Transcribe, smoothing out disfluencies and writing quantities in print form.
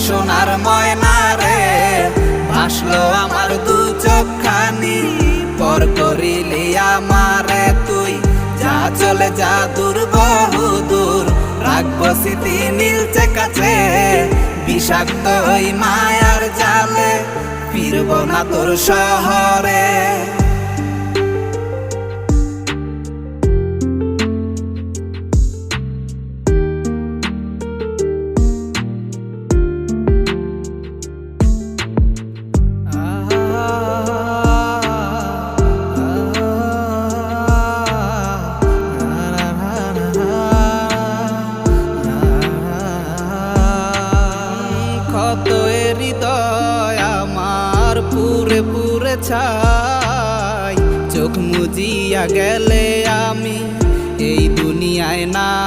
সোনার ময়না রে, ভাসলো আমার দু চোখখানি। পর করিলি আমারে তুই, যা চলে যা দূর বহু দূর, রাখবো স্মৃতি নীলচে কাছে। বিষাক্ত ওই মায়ার জালে, ফিরবো না তোর শহরে। কত হৃদয় আমার পুরে পুরে ছাই, চোখ মুজিয়া গেলে আমি এই দুনিয়ায় না।